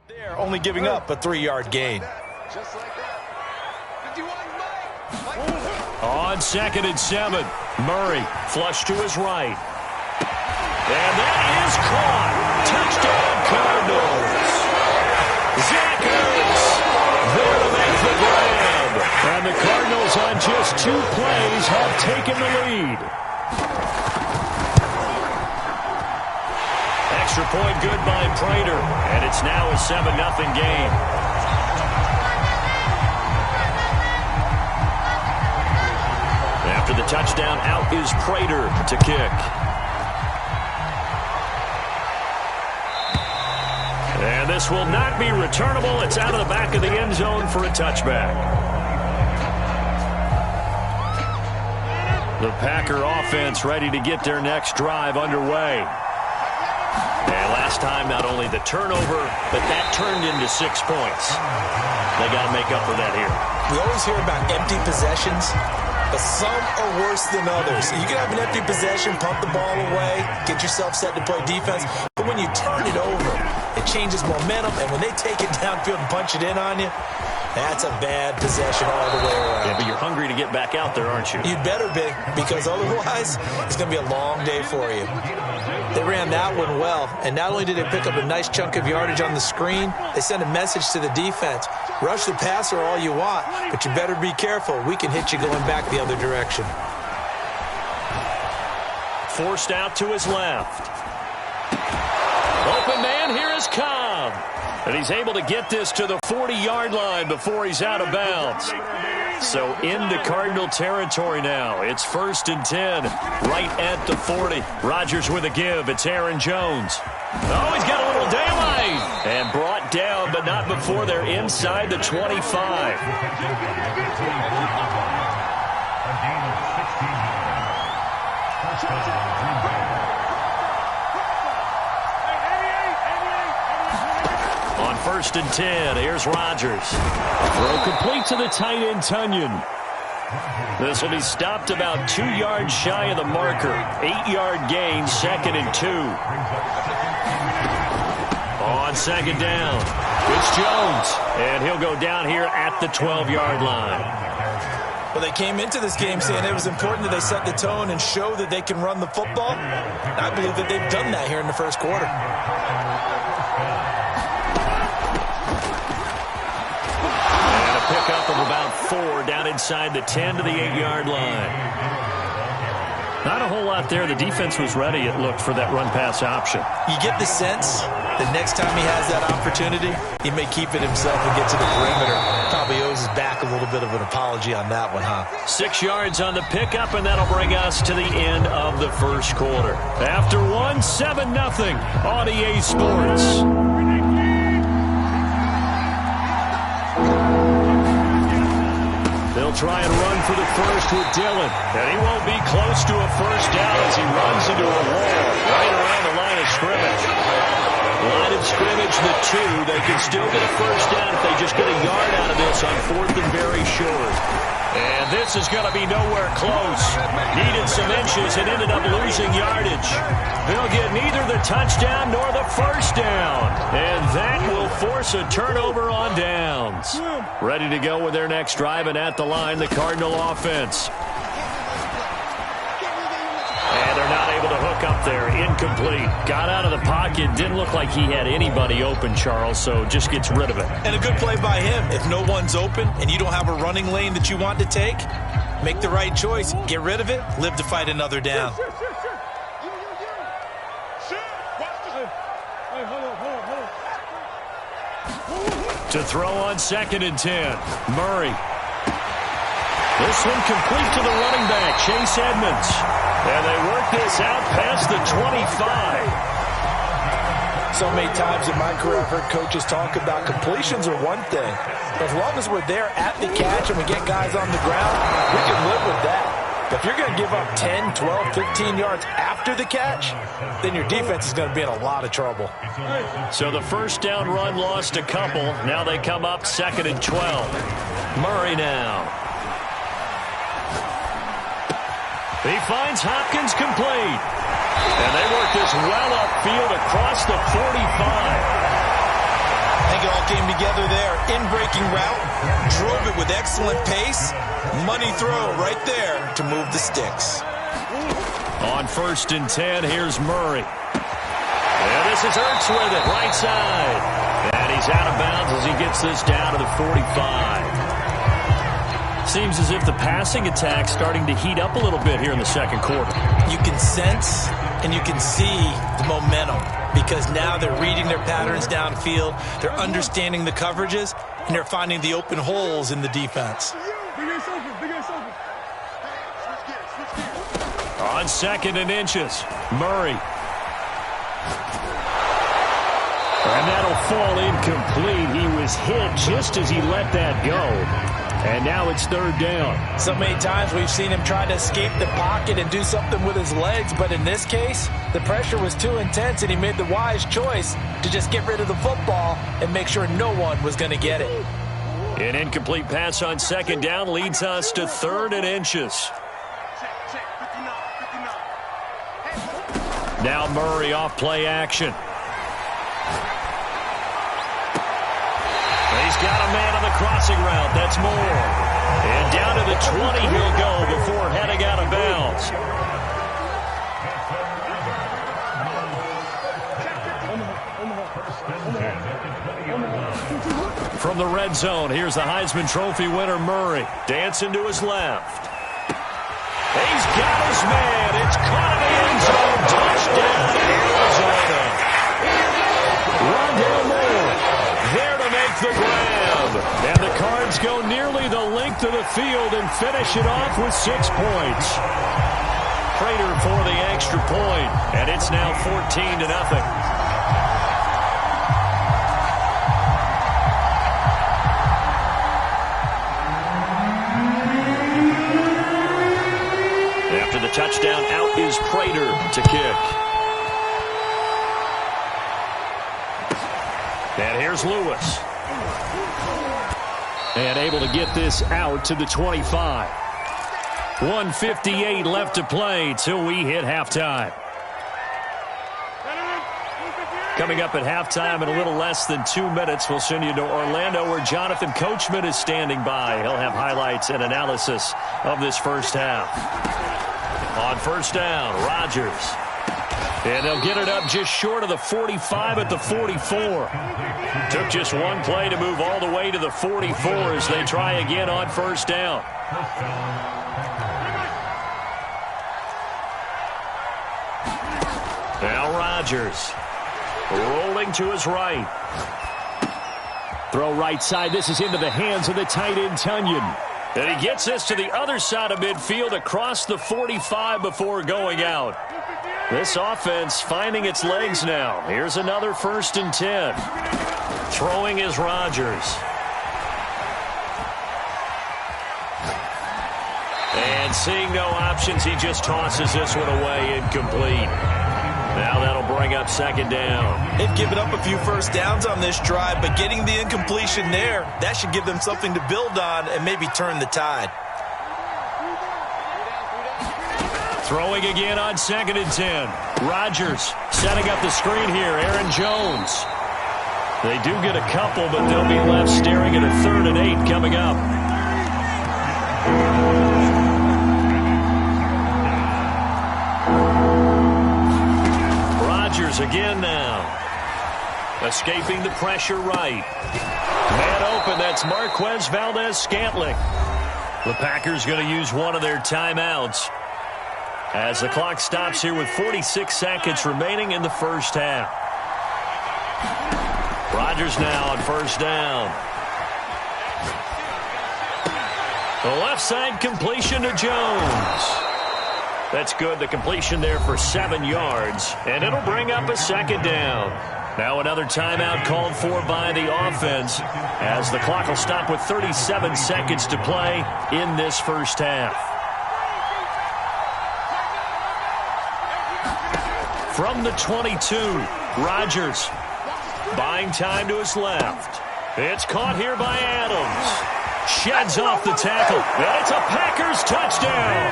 They're only giving up a 3-yard gain. On 2nd and 7, Murray flush to his right. And that is caught. Touchdown Cardinals. Zach Ertz there to make the grab. And the Cardinals on just 2 plays have taken the lead. Extra point good by Prater. And it's now a 7-0 game. After the touchdown, out is Prater to kick. And this will not be returnable. It's out of the back of the end zone for a touchback. The Packer offense ready to get their next drive underway. And last time, not only the turnover, but that turned into 6 points. They got to make up for that here. We always hear about empty possessions, but some are worse than others. You can have an empty possession, pump the ball away, get yourself set to play defense, but when you turn it over, it changes momentum, and when they take it downfield and punch it in on you, that's a bad possession all the way around. Yeah, but you're hungry to get back out there, aren't you? You'd better be, because otherwise, it's going to be a long day for you. They ran that one well, and not only did they pick up a nice chunk of yardage on the screen, they sent a message to the defense. Rush the passer all you want, but you better be careful. We can hit you going back the other direction. Forced out to his left. Open man, here is Cobb. And he's able to get this to the 40-yard line before he's out of bounds. So into Cardinal territory now. It's 1st and 10, right at the 40. Rodgers with a give. It's Aaron Jones. Oh, he's got a little daylight. And brought down, but not before they're inside the 25. On 1st and 10, here's Rodgers. Throw complete to the tight end, Tunyon. This will be stopped about 2 yards shy of the marker. 8-yard gain, 2nd and 2. On 2nd down, it's Jones. And he'll go down here at the 12-yard line. Well, they came into this game saying it was important that they set the tone and show that they can run the football. And I believe that they've done that here in the first quarter. And a pickup of about 4 down inside the 10 to the 8-yard line. Not a whole lot there. The defense was ready, it looked, for that run-pass option. You get the sense that next time he has that opportunity, he may keep it himself and get to the perimeter. Probably owes his back a little bit of an apology on that one, huh? 6 yards on the pickup, and that'll bring us to the end of the first quarter. After 7-0 on EA Sports. They'll try and run for the first with Dillon. And he won't be close to a first down as he runs into a wall right around the line of scrimmage. Line of scrimmage, the 2. They can still get a first down if they just get a yard out of this on 4th and very short. And this is going to be nowhere close. Needed some inches and ended up losing yardage. They'll get neither the touchdown nor the first down. And that will force a turnover on downs. Ready to go with their next drive, and at the line, the Cardinal offense. And they're not able to hook up there. Incomplete. Got out of the pocket. Didn't look like he had anybody open, Charles, so just gets rid of it. And a good play by him. If no one's open and you don't have a running lane that you want to take, make the right choice. Get rid of it. Live to fight another down. To throw on 2nd and 10. Murray. This one complete to the running back, Chase Edmonds. And they work this out past the 25. So many times in my career, I've heard coaches talk about completions are one thing. But as long as we're there at the catch and we get guys on the ground, we can live with that. But if you're going to give up 10, 12, 15 yards after the catch, then your defense is going to be in a lot of trouble. So the first down run lost a couple. Now they come up 2nd and 12. Murray now. He finds Hopkins complete. And they work this well upfield across the 45. I think came together there. In-breaking route, drove it with excellent pace. Money throw right there to move the sticks. On 1st and 10, here's Murray. And this is Ertz with it, right side. And he's out of bounds as he gets this down to the 45. Seems as if the passing attack's starting to heat up a little bit here in the second quarter. You can sense and you can see the momentum because now they're reading their patterns downfield, they're understanding the coverages, and they're finding the open holes in the defense. On 2nd and inches, Murray. And that'll fall incomplete. He was hit just as he let that go. And now it's 3rd down. So many times we've seen him try to escape the pocket and do something with his legs, but in this case, the pressure was too intense and he made the wise choice to just get rid of the football and make sure no one was going to get it. An incomplete pass on 2nd down leads us to 3rd and inches. Now Murray off play action. He's got a man on the crossing route. That's Moore. And down to the 20 he'll go before heading out of bounds. From the red zone, here's the Heisman Trophy winner Murray. Dancing to his left. He's got his man. It's caught in the end zone. Touchdown, Arizona. Rondale Moore there to make the grab. And the Cards go nearly the length of the field and finish it off with 6 points. Prater for the extra point, and it's now 14-0. After the touchdown, out is Prater to kick. And here's Lewis. And able to get this out to the 25. 1:58 left to play till we hit halftime. Coming up at halftime in a little less than 2 minutes, we'll send you to Orlando where Jonathan Coachman is standing by. He'll have highlights and analysis of this first half. On 1st down, Rodgers. And they'll get it up just short of the 45 at the 44. Took just one play to move all the way to the 44 as they try again on 1st down. Now Rodgers rolling to his right. Throw right side. This is into the hands of the tight end Tunyon. And he gets this to the other side of midfield across the 45 before going out. This offense finding its legs now. Here's another 1st and 10. Throwing is Rodgers. And seeing no options, he just tosses this one away incomplete. Now that'll bring up 2nd down. They've given up a few first downs on this drive, but getting the incompletion there, that should give them something to build on and maybe turn the tide. Throwing again on 2nd and 10. Rodgers setting up the screen here. Aaron Jones. They do get a couple, but they'll be left staring at a 3rd and 8 coming up. Rodgers again now. Escaping the pressure right. Man open, that's Marquez Valdez-Scantling. The Packers going to use one of their timeouts as the clock stops here with 46 seconds remaining in the first half. Rodgers now on 1st down. The left side completion to Jones. That's good. The completion there for 7 yards. And it'll bring up a 2nd down. Now another timeout called for by the offense as the clock will stop with 37 seconds to play in this first half. From the 22, Rodgers buying time to his left. It's caught here by Adams. Sheds off the tackle. And it's a Packers touchdown.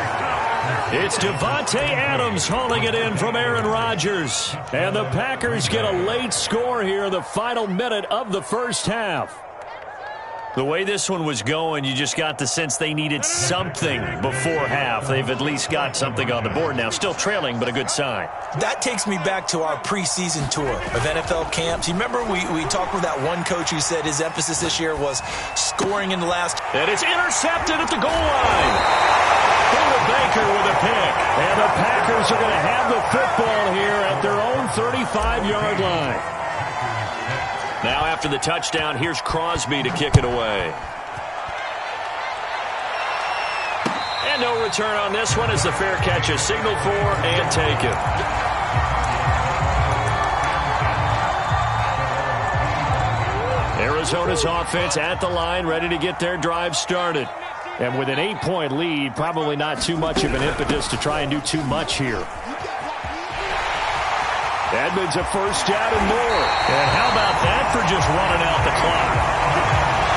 It's Devontae Adams hauling it in from Aaron Rodgers. And the Packers get a late score here in the final minute of the first half. The way this one was going, you just got the sense they needed something before half. They've at least got something on the board now. Still trailing, but a good sign. That takes me back to our preseason tour of NFL camps. You remember we talked with that one coach who said his emphasis this year was scoring in the last. And it's intercepted at the goal line. Buda Baker with a pick. And the Packers are going to have the football here at their own 35-yard line. Now after the touchdown, here's Crosby to kick it away. And no return on this one as the fair catch is signaled for and taken. Arizona's offense at the line, ready to get their drive started. And with an 8-point lead, probably not too much of an impetus to try and do too much here. Edmonds a first down and more. And how about that for just running out the clock?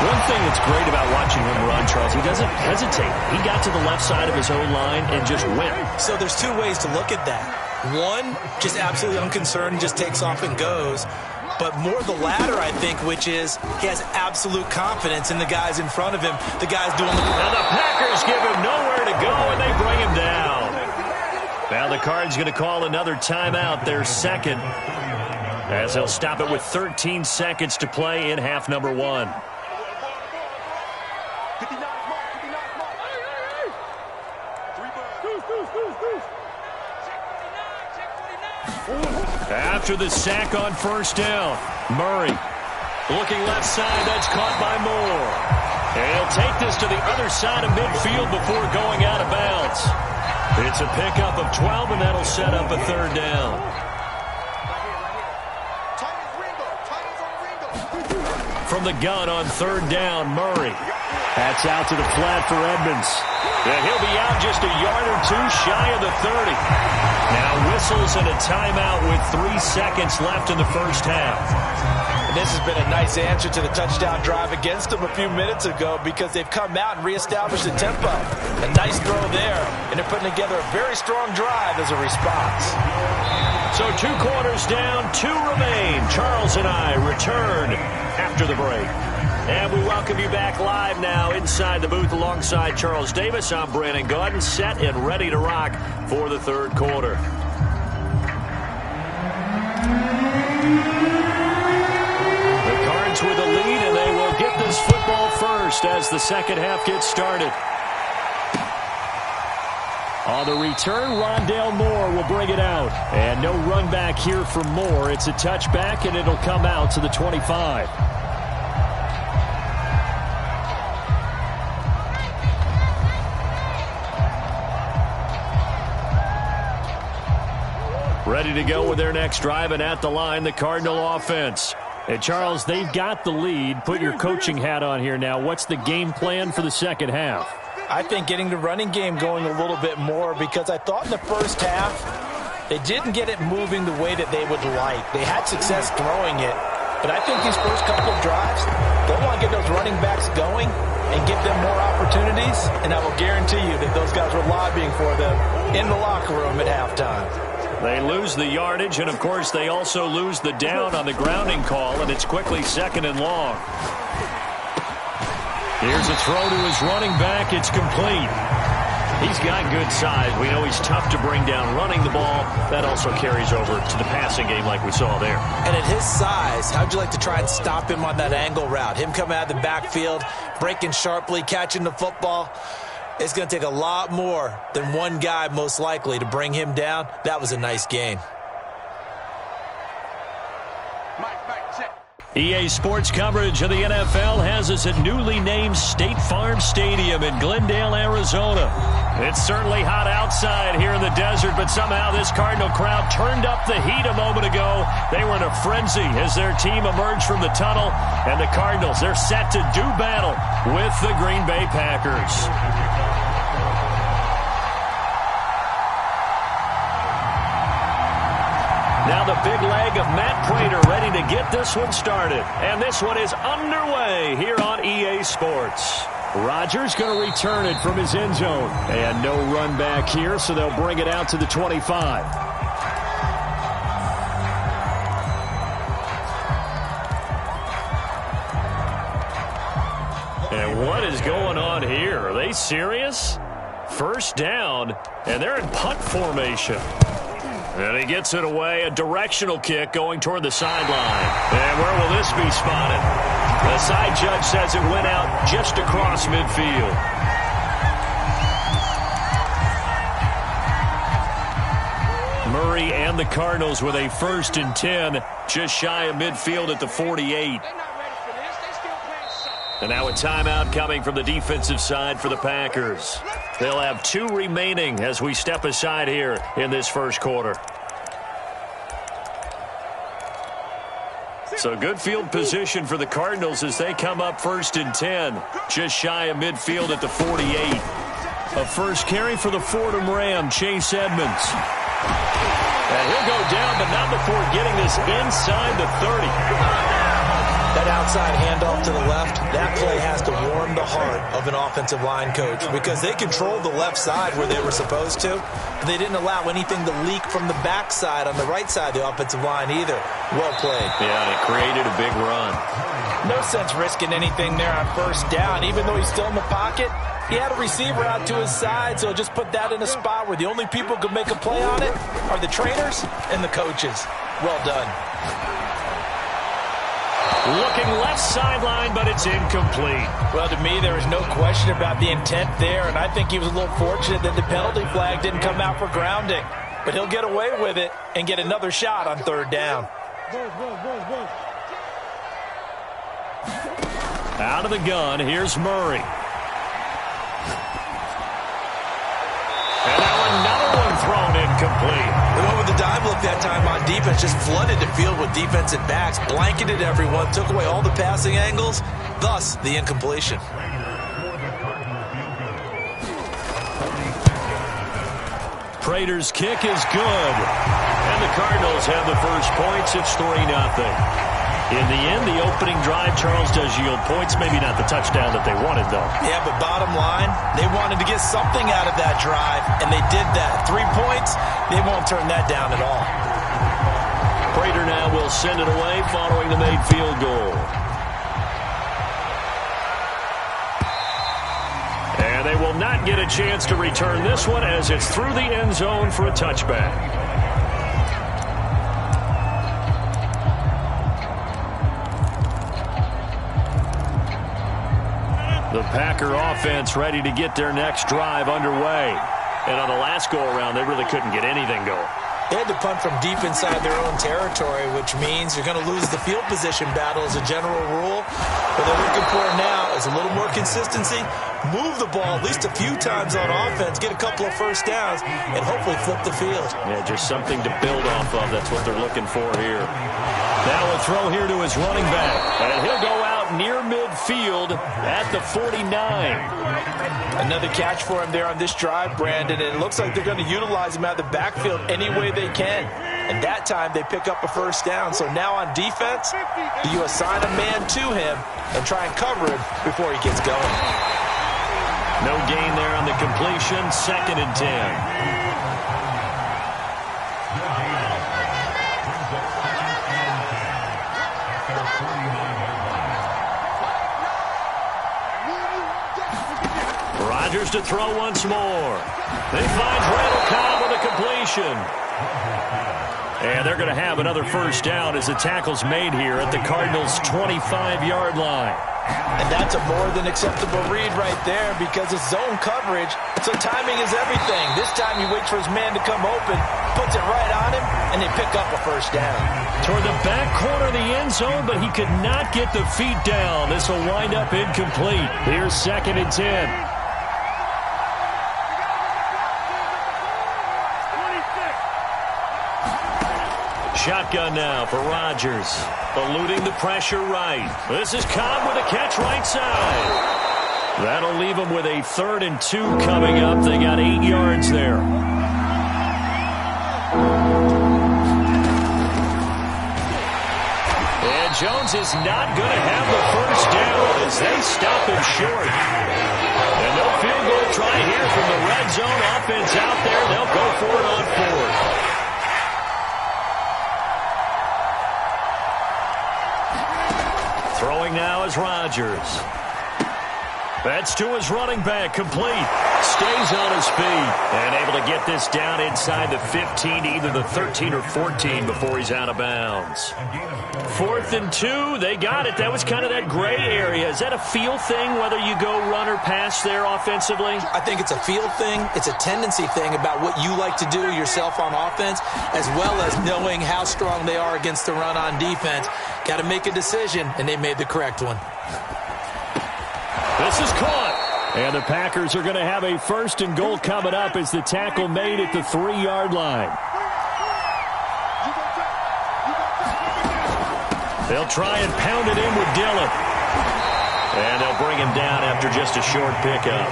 One thing that's great about watching him run, Charles, he doesn't hesitate. He got to the left side of his own line and just went. So there's two ways to look at that. One, just absolutely unconcerned, just takes off and goes. But more the latter, I think, which is he has absolute confidence in the guys in front of him. The guys doing the... Now the Packers give him nowhere to go, and they bring him down. Now the Cards going to call another timeout, their second, as they'll stop it with 13 seconds to play in half number one. After the sack on first down, Murray looking left side, that's caught by Moore. And he'll take this to the other side of midfield before going out of bounds. It's a pickup of 12, and that'll set up a third down. From the gun on third down, Murray. That's out to the flat for Edmonds. And he'll be out just a yard or two shy of the 30. Now whistles and a timeout with 3 seconds left in the first half. And this has been a nice answer to the touchdown drive against them a few minutes ago because they've come out and reestablished the tempo. A nice throw there, and they're putting together a very strong drive as a response. So 2 quarters down, 2 remain. Charles and I return after the break. And we welcome you back live now inside the booth alongside Charles Davis. I'm Brandon Gaudin, set and ready to rock for the third quarter. The Cards with the lead, and they will get this football first as the second half gets started. On the return, Rondale Moore will bring it out. And no run back here for Moore. It's a touchback, and it'll come out to the 25. Ready to go with their next drive, and at the line, the Cardinal offense. And Charles, they've got the lead. Put your coaching hat on here now. What's the game plan for the second half? I think getting the running game going a little bit more because I thought in the first half they didn't get it moving the way that they would like. They had success throwing it, but I think these first couple of drives, they want to get those running backs going and give them more opportunities, and I will guarantee you that those guys were lobbying for them in the locker room at halftime. They lose the yardage, and of course they also lose the down on the grounding call, and it's quickly second and long. Here's a throw to his running back. It's complete. He's got good size. We know he's tough to bring down running the ball. That also carries over to the passing game like we saw there. And at his size, how'd you like to try and stop him on that angle route? Him coming out of the backfield, breaking sharply, catching the football. It's going to take a lot more than one guy, most likely, to bring him down. That was a nice game. EA Sports coverage of the NFL has us at newly named State Farm Stadium in Glendale, Arizona. It's certainly hot outside here in the desert, but somehow this Cardinal crowd turned up the heat a moment ago. They were in a frenzy as their team emerged from the tunnel, and the Cardinals, they're set to do battle with the Green Bay Packers. Now the big leg of Matt Prater ready to get this one started. And this one is underway here on EA Sports. Rodgers going to return it from his end zone. And no run back here, so they'll bring it out to the 25. And what is going on here? Are they serious? First down, and they're in punt formation. And he gets it away, a directional kick going toward the sideline. And where will this be spotted? The side judge says it went out just across midfield. Murray and the Cardinals with a 1st and 10, just shy of midfield at the 48. And now a timeout coming from the defensive side for the Packers. They'll have 2 remaining as we step aside here in this first quarter. So good field position for the Cardinals as they come up 1st and 10, just shy of midfield at the 48. A first carry for the Fordham Ram, Chase Edmonds. And he'll go down, but not before getting this inside the 30. That outside handoff to the left, that play has to warm the heart of an offensive line coach because they controlled the left side where they were supposed to. But they didn't allow anything to leak from the backside on the right side of the offensive line either. Well played. Yeah, and it created a big run. No sense risking anything there on first down. Even though he's still in the pocket, he had a receiver out to his side, so just put that in a spot where the only people who can make a play on it are the trainers and the coaches. Well done. Looking left sideline, but it's incomplete. Well, to me, there is no question about the intent there, and I think he was a little fortunate that the penalty flag didn't come out for grounding. But he'll get away with it and get another shot on 3rd down. Out of the gun, here's Murray. And now another one thrown incomplete. The one with the dive look that time on defense just flooded the field with defensive backs, blanketed everyone, took away all the passing angles, thus the incompletion. Prater's kick is good. And the Cardinals have the first points. It's 3-0. In the end, the opening drive, Charles, does yield points. Maybe not the touchdown that they wanted, though. Yeah, but bottom line, they wanted to get something out of that drive, and they did that. 3 points, they won't turn that down at all. Prater now will send it away following the made field goal. And they will not get a chance to return this one as it's through the end zone for a touchback. The Packer offense ready to get their next drive underway. And on the last go-around, they really couldn't get anything going. They had to punt from deep inside their own territory, which means you're going to lose the field position battle as a general rule. What they're looking for now is a little more consistency, move the ball at least a few times on offense, get a couple of first downs, and hopefully flip the field. Yeah, just something to build off of. That's what they're looking for here. Now a throw here to his running back, and he'll go out near midfield at the 49. Another catch for him there on this drive, Brandon, and it looks like they're going to utilize him out of the backfield any way they can. And that time they pick up a first down. So now on defense, you assign a man to him and try and cover him before he gets going. No gain there on the completion, 2nd and 10. Rodgers to throw once more. They find Randall Cobb with a completion. And they're going to have another first down as the tackle's made here at the Cardinals' 25-yard line. And that's a more than acceptable read right there because it's zone coverage, so timing is everything. This time he waits for his man to come open, puts it right on him, and they pick up a first down. Toward the back corner of the end zone, but he could not get the feet down. This will wind up incomplete. Here's 2nd and 10. Shotgun now for Rodgers. Eluding the pressure right. This is Cobb with a catch right side. That'll leave him with a 3rd and 2 coming up. They got 8 yards there. And Jones is not going to have the first down. as they stop him short. And no field goal try here from the red zone. Offense out there. They'll go for it on fourth. Throwing now is Rodgers. That's to his running back, complete. Stays on his feet and able to get this down inside the 15 to either the 13 or 14 before he's out of bounds. 4th and 2, they got it. That was kind of that gray area. Is that a feel thing, whether you go run or pass there offensively? I think it's a feel thing. It's a tendency thing about what you like to do yourself on offense, as well as knowing how strong they are against the run on defense. Got to make a decision, and they made the correct one. This is caught. And the Packers are going to have a 1st and goal coming up as the tackle made at the 3-yard line. They'll try and pound it in with Dillon. And they'll bring him down after just a short pickup.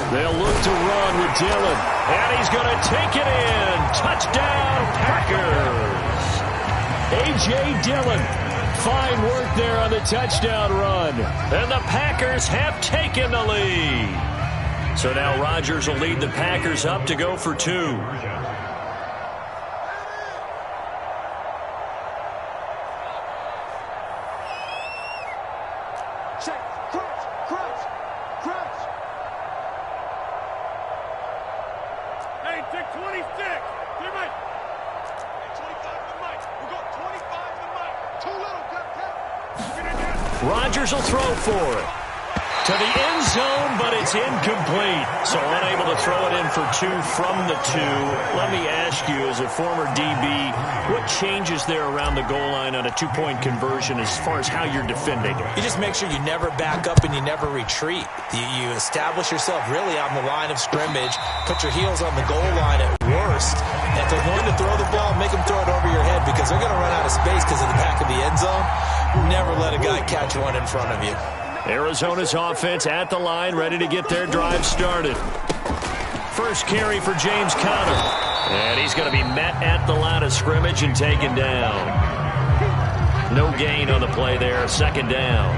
They'll look to run with Dillon. And he's going to take it in. Touchdown, Packers. A.J. Dillon. Fine work there on the touchdown run. And the Packers have taken the lead. So now Rodgers will lead the Packers up to go for 2. Check. Crunch. Hey, take 26. Get him right. 25 to Mike. We got 25 to Mike. Too little, Get Rodgers will throw for it. To the end zone, but it's incomplete. So unable to throw it in for 2 from the 2. Let me ask you, as a former DB, what changes there around the goal line on a 2-point conversion as far as how you're defending it? You just make sure you never back up and you never retreat. You establish yourself really on the line of scrimmage, put your heels on the goal line at worst. And if they're going to throw the ball, make them throw it over your head because they're going to run out of space because of the back of the end zone. Never let a guy catch one in front of you. Arizona's offense at the line, ready to get their drive started. First carry for James Conner. And he's going to be met at the line of scrimmage and taken down. No gain on the play there, 2nd down.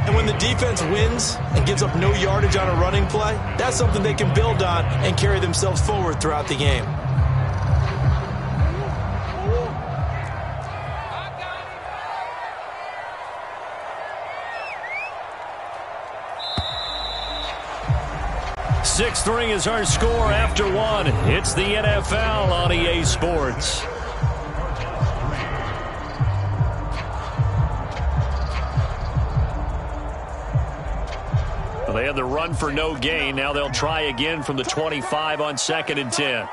And when the defense wins and gives up no yardage on a running play, that's something they can build on and carry themselves forward throughout the game. Sixth ring is our score after 1. It's the NFL on EA Sports. Well, they had the run for no gain. Now they'll try again from the 25 on 2nd and 10.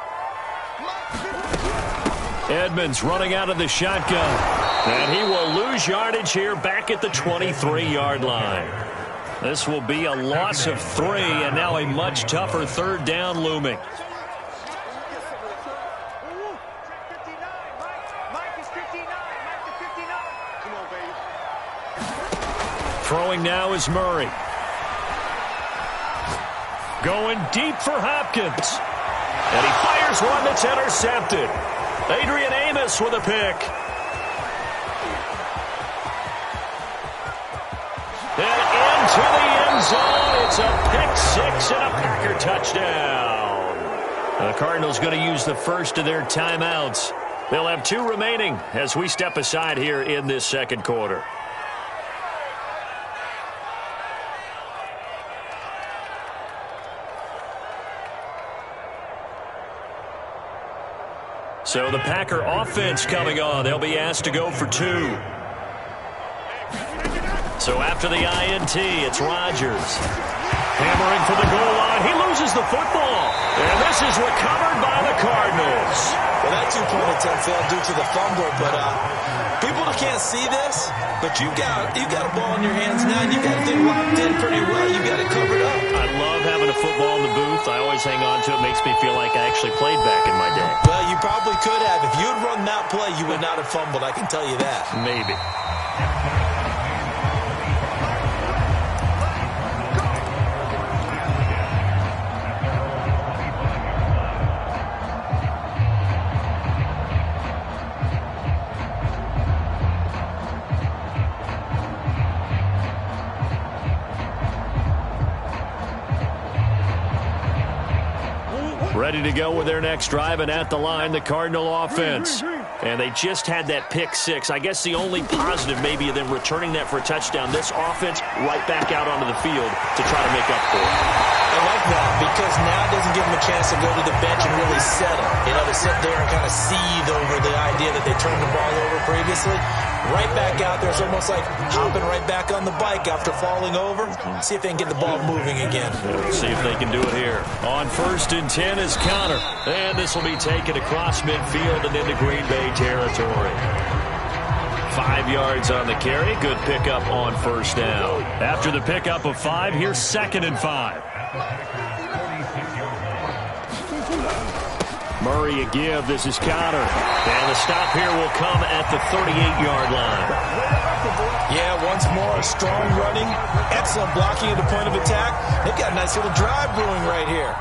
Edmonds running out of the shotgun. And he will lose yardage here back at the 23-yard line. This will be a loss of 3, and now a much tougher 3rd down looming. Throwing now is Murray. Going deep for Hopkins. And he fires one that's intercepted. Adrian Amos with a pick. And into the end zone. It's a pick 6 and a Packer touchdown. The Cardinals going to use the first of their timeouts. They'll have 2 remaining as we step aside here in this 2nd quarter. So the Packer offense coming on. They'll be asked to go for 2. So after the INT, it's Rodgers. Hammering for the goal line. He loses the football. And this is recovered by the Cardinals. Well, that 2-point attempt failed due to the fumble, but people can't see this, but you got a ball in your hands now, and you got it locked in pretty well. You got it covered up. I love having a football in the booth. I always hang on to it. Makes me feel like I actually played back in my day. Well, you probably could have. If you had run that play, you would not have fumbled. I can tell you that. Maybe. ready to go with their next drive, and at the line, the Cardinal offense. And they just had that pick six. I guess the only positive maybe of them returning that for a touchdown. This offense right back out onto the field to try to make up for it. I like that because now it doesn't give them a chance to go to the bench and really settle. To sit there and kind of seethe over the idea that they turned the ball over previously. Right back out there. It's almost like hopping right back on the bike after falling over. See if they can get the ball moving again. We'll see if they can do it here. On 1st and 10 is Connor. And this will be taken across midfield and into Green Bay territory. 5 yards on the carry. Good pickup on 1st down. After the pickup of 5, here's 2nd and 5. Murray a give. This is Connor. And the stop here will come at the 38-yard line. Yeah, once more, strong running, excellent blocking at the point of attack. They've got a nice little drive brewing right here.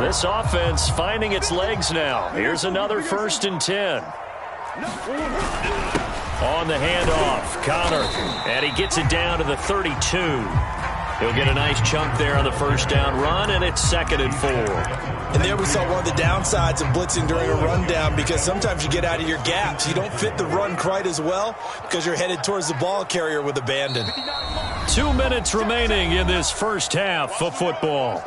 This offense finding its legs now. Here's another 1st and 10. On the handoff, Connor, and he gets it down to the 32. He'll get a nice chunk there on the 1st down run, and it's 2nd and 4. And there we saw one of the downsides of blitzing during a rundown because sometimes you get out of your gaps. You don't fit the run quite as well because you're headed towards the ball carrier with abandon. 2 minutes remaining in this first half of football.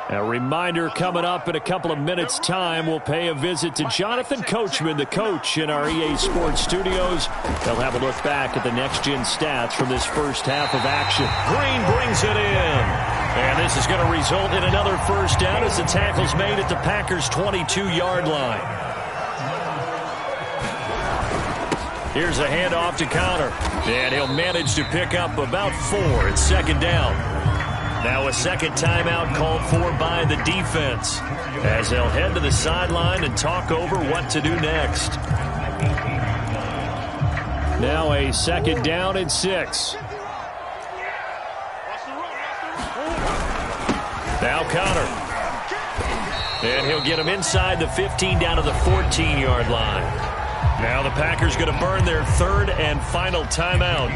A reminder coming up in a couple of minutes' time. We'll pay a visit to Jonathan Coachman, the coach in our EA Sports studios. They'll have a look back at the next-gen stats from this first half of action. Green brings it in. And this is going to result in another 1st down as the tackle's made at the Packers' 22-yard line. Here's a handoff to Connor. And he'll manage to pick up about 4. It's 2nd down. Now a second timeout called for by the defense as they'll head to the sideline and talk over what to do next. Now a 2nd down and 6. Now Connor. And he'll get him inside the 15 down to the 14-yard line. Now the Packers going to burn their 3rd and final timeout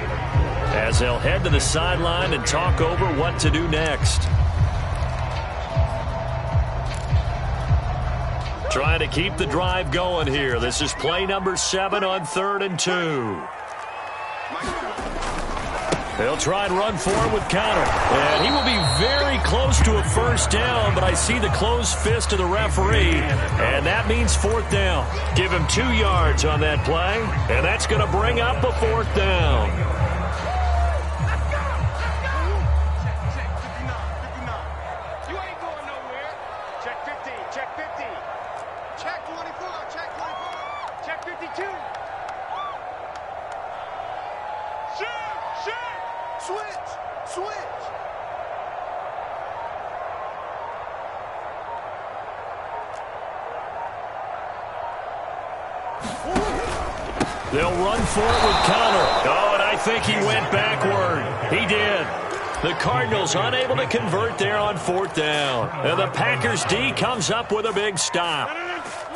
as they'll head to the sideline and talk over what to do next. Trying to keep the drive going here. This is play number 7 on 3rd and 2. They'll try and run for it with Connor. And he will be very close to a 1st down, but I see the closed fist of the referee, and that means 4th down. Give him 2 yards on that play, and that's going to bring up a 4th down. They'll run for it with Connor. Oh, and I think he went backward. He did. The Cardinals unable to convert there on 4th down. And the Packers D comes up with a big stop.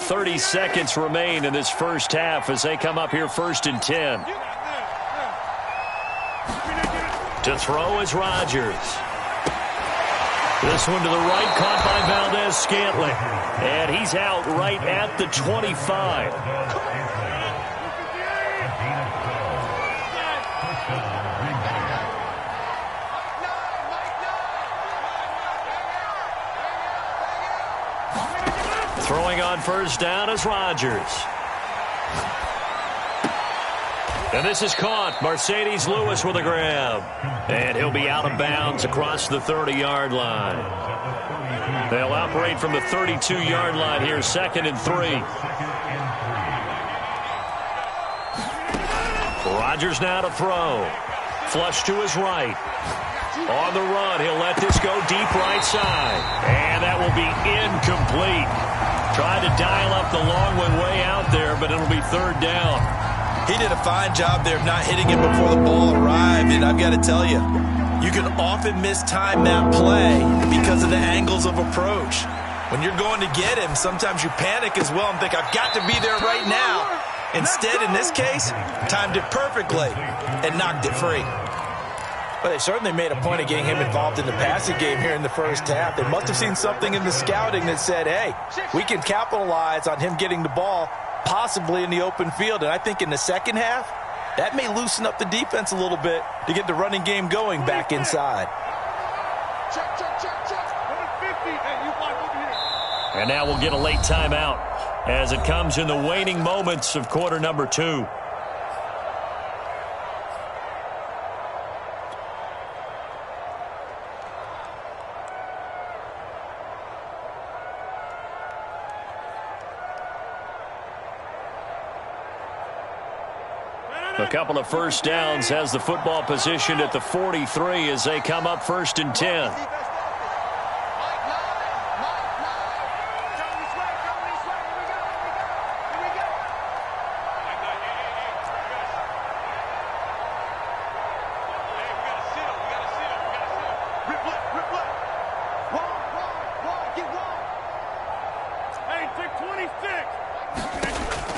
30 seconds remain in this first half as they come up here 1st and 10. To throw is Rodgers. This one to the right, caught by Valdez-Scantling. And he's out right at the 25. Throwing on 1st down is Rodgers. And this is caught. Mercedes Lewis with a grab. And he'll be out of bounds across the 30-yard line. They'll operate from the 32-yard line here, 2nd and 3. Rodgers now to throw. Flush to his right. On the run, he'll let this go deep right side. And that will be incomplete. Tried to dial up the long one way out there, but it'll be 3rd down. He did a fine job there of not hitting it before the ball arrived, and I've got to tell you, You can often mistime that play because of the angles of approach. When you're going to get him, sometimes you panic as well and think, I've got to be there right now. Instead, in this case, timed it perfectly and knocked it free. But they certainly made a point of getting him involved in the passing game here in the first half. They must have seen something in the scouting that said, hey, we can capitalize on him getting the ball possibly in the open field. And I think in the second half, that may loosen up the defense a little bit to get the running game going back inside. And now we'll get a late timeout as it comes in the waning moments of quarter number 2. A couple of first downs has the football positioned at the 43 as they come up 1st and 10.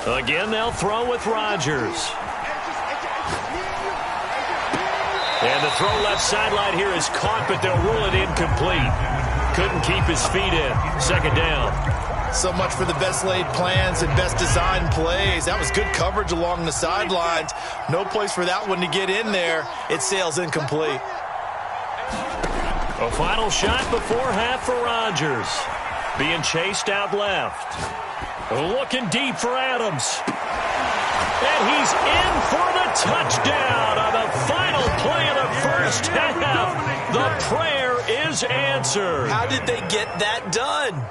Again, they'll throw with Rodgers. And the throw left sideline here is caught, but they'll rule it incomplete. Couldn't keep his feet in. 2nd down. So much for the best laid plans and best designed plays. That was good coverage along the sidelines. No place for that one to get in there. It sails incomplete. A final shot before half for Rodgers. Being chased out left. Looking deep for Adams. And he's in for the touchdown on the final play of the first half. The prayer is answered. How did they get that done?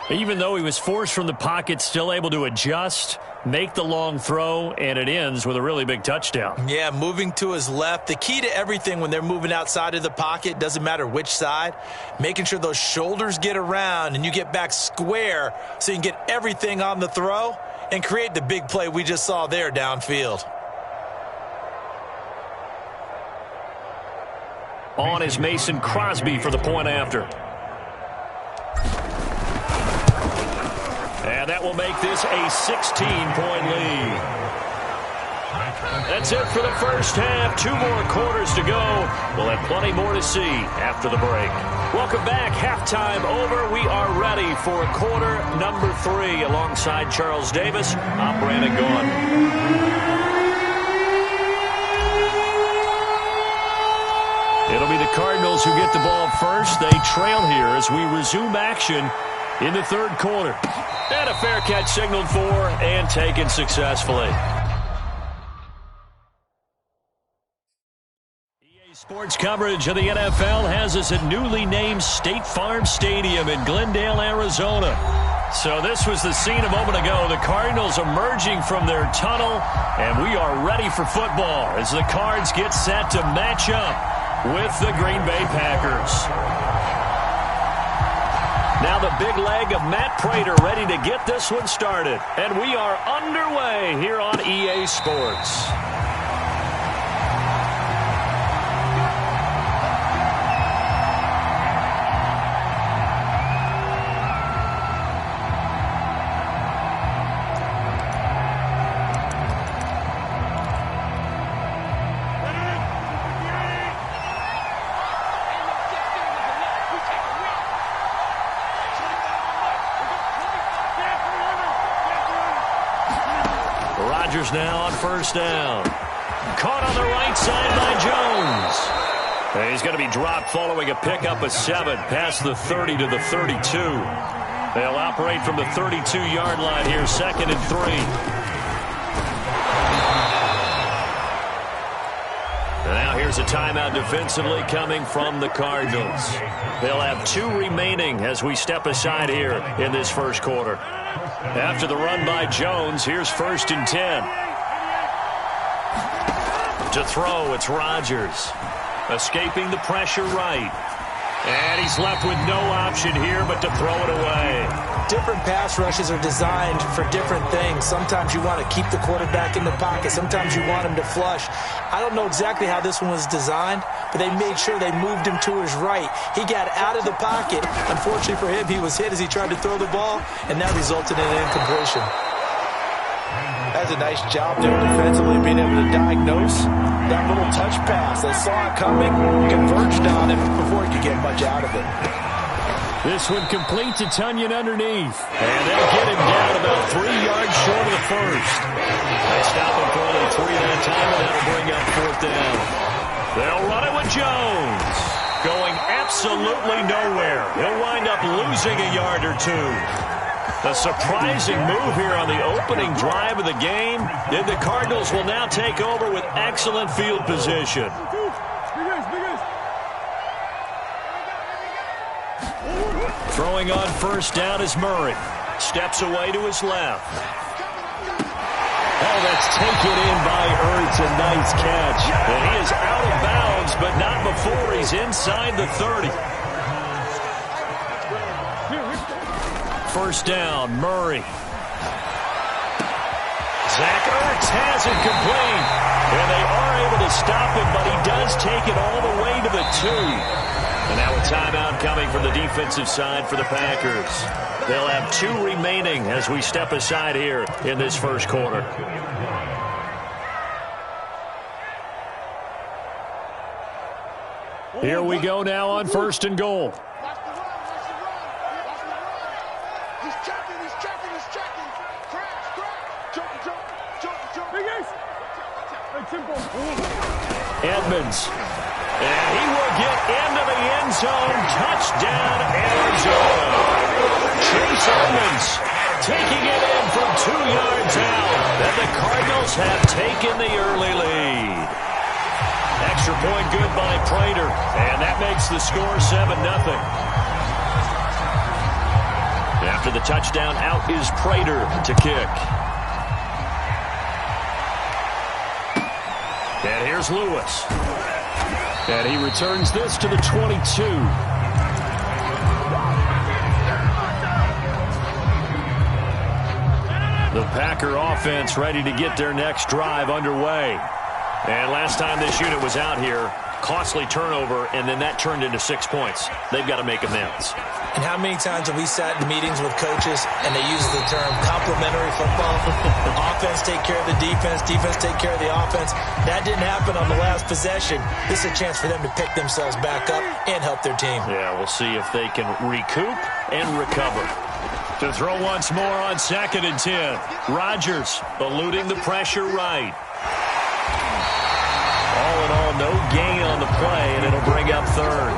Even though he was forced from the pocket, still able to adjust, make the long throw, and it ends with a really big touchdown. Yeah, moving to his left. The key to everything when they're moving outside of the pocket, doesn't matter which side, making sure those shoulders get around and you get back square so you can get everything on the throw and create the big play we just saw there downfield. On is Mason Crosby for the point after. And that will make this a 16-point lead. That's it for the first half. 2 more quarters to go. We'll have plenty more to see after the break. Welcome back. Halftime over. We are ready for quarter number 3 alongside Charles Davis. I'm Brandon Gaughan. It'll be the Cardinals who get the ball first. They trail here as we resume action in the 3rd quarter. And a fair catch signaled for and taken successfully. EA Sports coverage of the NFL has us at newly named State Farm Stadium in Glendale, Arizona. So this was the scene a moment ago. The Cardinals emerging from their tunnel, and we are ready for football as the Cards get set to match up with the Green Bay Packers. Now the big leg of Matt Prater ready to get this one started. And we are underway here on EA Sports. Rodgers now on 1st down. Caught on the right side by Jones. And he's going to be dropped following a pickup of 7 past the 30 to the 32. They'll operate from the 32-yard line here, 2nd and 3. And now here's a timeout defensively coming from the Cardinals. They'll have 2 remaining as we step aside here in this 1st quarter. After the run by Jones, here's 1st and 10. To throw, it's Rodgers. Escaping the pressure right. And he's left with no option here but to throw it away. different pass rushes are designed for different things. Sometimes you want to keep the quarterback in the pocket. Sometimes you want him to flush. I don't know exactly how this one was designed, but they made sure they moved him to his right. He got out of the pocket. Unfortunately for him, he was hit as he tried to throw the ball, and that resulted in an incompletion. That's a nice job there defensively, being able to diagnose that little touch pass. They saw it coming, converged on him before he could get much out of it. This one complete to Tunyon underneath. And they'll get him down about 3 yards short of the first. They stop him for only 3 that time, and that'll bring up 4th down. They'll run it with Jones. Going absolutely nowhere. He'll wind up losing a yard or 2. A surprising move here on the opening drive of the game. And the Cardinals will now take over with excellent field position. Throwing on 1st down is Murray. Steps away to his left. Oh, that's taken in by Ertz. A nice catch. And he is out of bounds, but not before he's inside the 30. 1st down, Murray. Zach Ertz has it complete. And they are able to stop him, but he does take it all the way to the 2. And now a timeout coming from the defensive side for the Packers. They'll have 2 remaining as we step aside here in this first quarter. Here we go now on 1st and goal. Edmonds. And he will get into the end zone. Touchdown, Arizona. Chase Edmonds taking it in from 2 yards out. And the Cardinals have taken the early lead. Extra point good by Prater. And that makes the score 7-0. After the touchdown, out is Prater to kick. And here's Lewis. And he returns this to the 22. The Packer offense ready to get their next drive underway. And last time this unit was out here, costly turnover, and then that turned into 6 points. They've got to make amends. And how many times have we sat in meetings with coaches and they use the term complementary football? Offense take care of the defense, defense take care of the offense. That didn't happen on the last possession. This is a chance for them to pick themselves back up and help their team. Yeah, we'll see if they can recoup and recover. To throw once more on 2nd and 10. Rodgers eluding the pressure right. All in all, no gain on the play, and it'll bring up 3rd.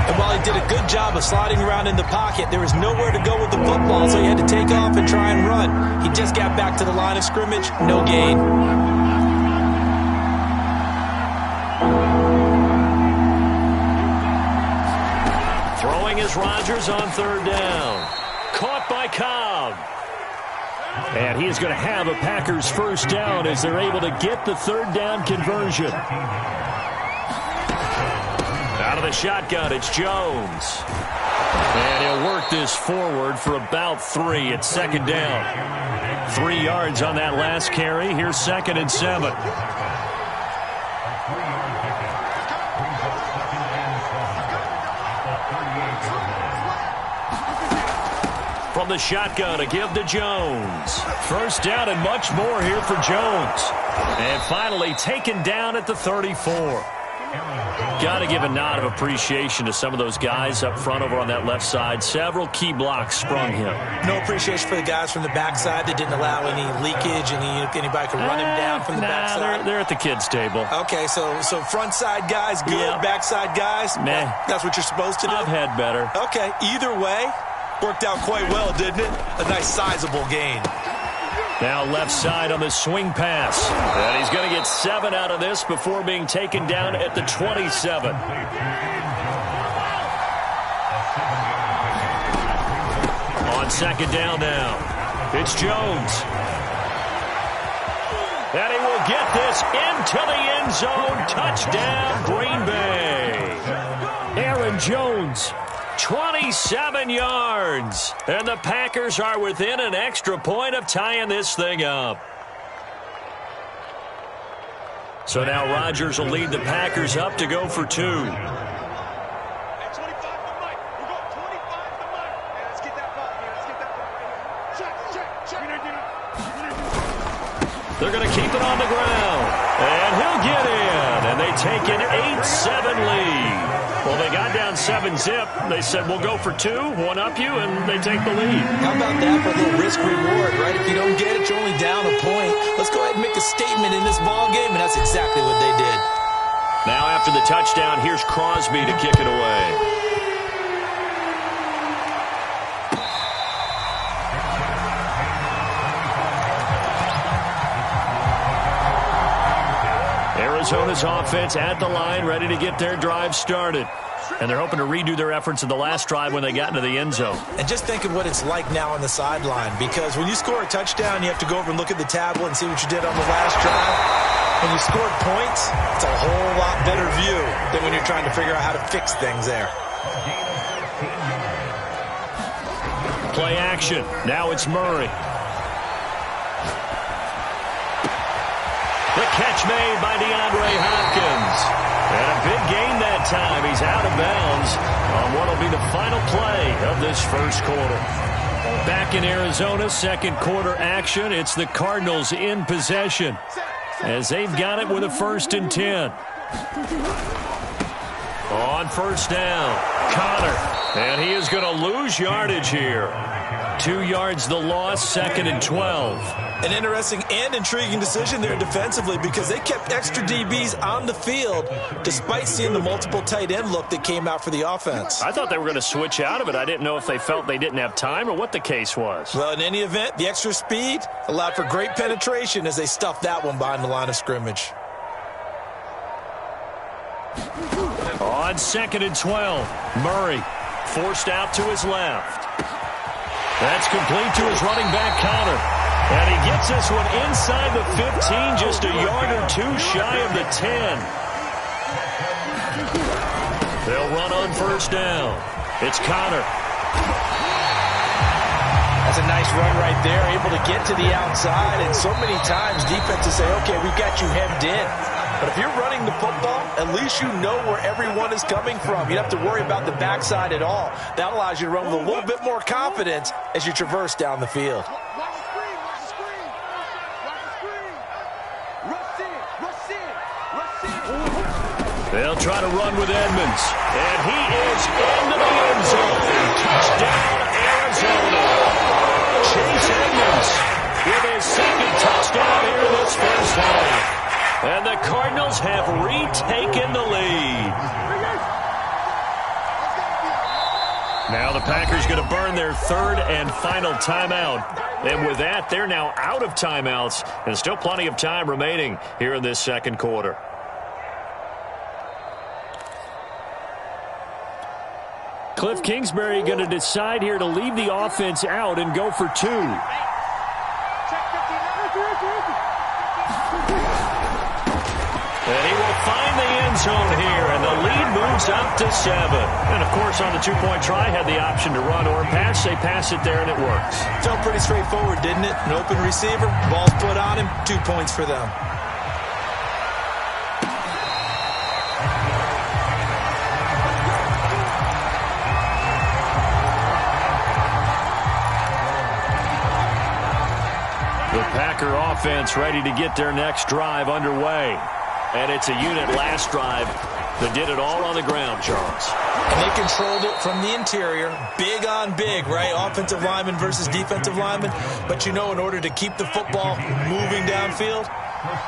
And while he did a good job of sliding around in the pocket, there was nowhere to go with the football, so he had to take off and try and run. He just got back to the line of scrimmage, no gain. Throwing is Rodgers on 3rd down. Caught by Cobb. And he is going to have a Packers 1st down as they're able to get the 3rd down conversion. Out of the shotgun, it's Jones. And he'll work this forward for about 3 at 2nd down. 3 yards on that last carry. Here's 2nd and 7. From the shotgun, a give to Jones. 1st down and much more here for Jones. And finally taken down at the 34. Got to give a nod of appreciation to some of those guys up front over on that left side. Several key blocks sprung him. No appreciation for the guys from the backside that didn't allow any leakage, and anybody could run him down from the backside. They're at the kids' table. Okay, so front side guys good, Yeah. backside guys, Meh. That's what you're supposed to do? I've had better. Okay, either way, worked out quite well, didn't it? A nice sizable gain. Now left side on the swing pass. And he's going to get 7 out of this before being taken down at the 27. On 2nd down now. It's Jones. And he will get this into the end zone. Touchdown, Green Bay. Aaron Jones 27 yards. And the Packers are within an extra point of tying this thing up. So now Rodgers will lead the Packers up to go for 2. They're going to keep it on the ground. And he'll get in. And they take an 8-7 lead. Well, they got down 7-zip. They said, we'll go for 2, one up you, and they take the lead. How about that for a little risk-reward, right? If you don't get it, you're only down a point. Let's go ahead and make a statement in this ball game, and that's exactly what they did. Now after the touchdown, here's Crosby to kick it away. Arizona's offense at the line, ready to get their drive started. And they're hoping to redo their efforts in the last drive when they got into the end zone. And just think of what it's like now on the sideline, because when you score a touchdown, you have to go over and look at the tablet and see what you did on the last drive. When you scored points, it's a whole lot better view than when you're trying to figure out how to fix things there. Play action. Now it's Murray. The catch made by DeAndre Hopkins. And a big gain that time. He's out of bounds on what will be the final play of this first quarter. Back in Arizona, second quarter action. It's the Cardinals in possession as they've got it with a 1st and 10. On first down, Connor. And he is going to lose yardage here. 2 yards the loss, 2nd and 12. An interesting and intriguing decision there defensively, because they kept extra DBs on the field despite seeing the multiple tight end look that came out for the offense. I thought they were going to switch out of it. I didn't know if they felt they didn't have time or what the case was. Well, in any event, the extra speed allowed for great penetration as they stuffed that one behind the line of scrimmage. On 2nd and 12, Murray forced out to his left. That's complete to his running back, Connor. And he gets this one inside the 15, just a yard or 2 shy of the 10. They'll run on first down. It's Connor. That's a nice run right there, able to get to the outside. And so many times defenses say, okay, we've got you hemmed in. But if you're running the football, at least you know where everyone is coming from. You don't have to worry about the backside at all. That allows you to run with a little bit more confidence as you traverse down the field. They'll try to run with Edmonds. And he is into the end zone. Touchdown, Arizona. Chase Edmonds with his 2nd touchdown here in this first half. And the Cardinals have retaken the lead. Now the Packers going to burn their 3rd and final timeout. And with that, they're now out of timeouts. And still plenty of time remaining here in this second quarter. Cliff Kingsbury going to decide here to leave the offense out and go for 2. And he will find the end zone here, and the lead moves up to 7. And, of course, on the 2-point try, had the option to run or pass. They pass it there, and it works. Felt pretty straightforward, didn't it? An open receiver, ball's put on him, 2 points for them. The Packer offense ready to get their next drive underway. And it's a unit last drive that did it all on the ground, Charles. And they controlled it from the interior. Big on big, right? Offensive lineman versus defensive lineman. But you know, in order to keep the football moving downfield,